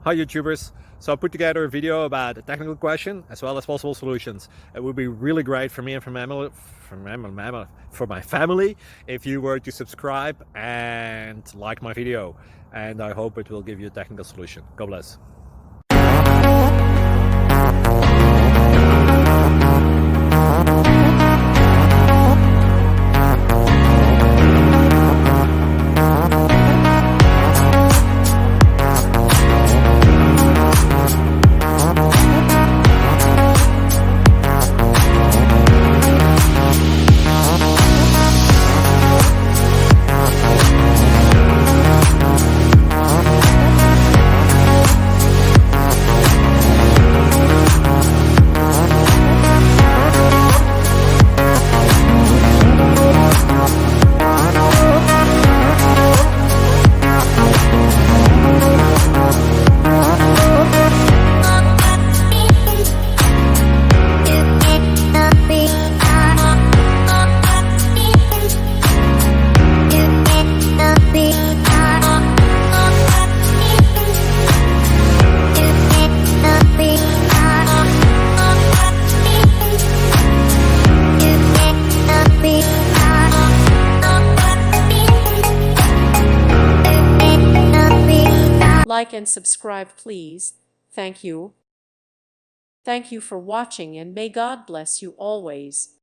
Hi YouTubers. So I put together a video about a technical question as well as possible solutions. It would be really great for me and for my family if you were to subscribe and like my video. And I hope it will give you a technical solution. God bless. Like and subscribe, please. Thank you. Thank you for watching, and may God bless you always.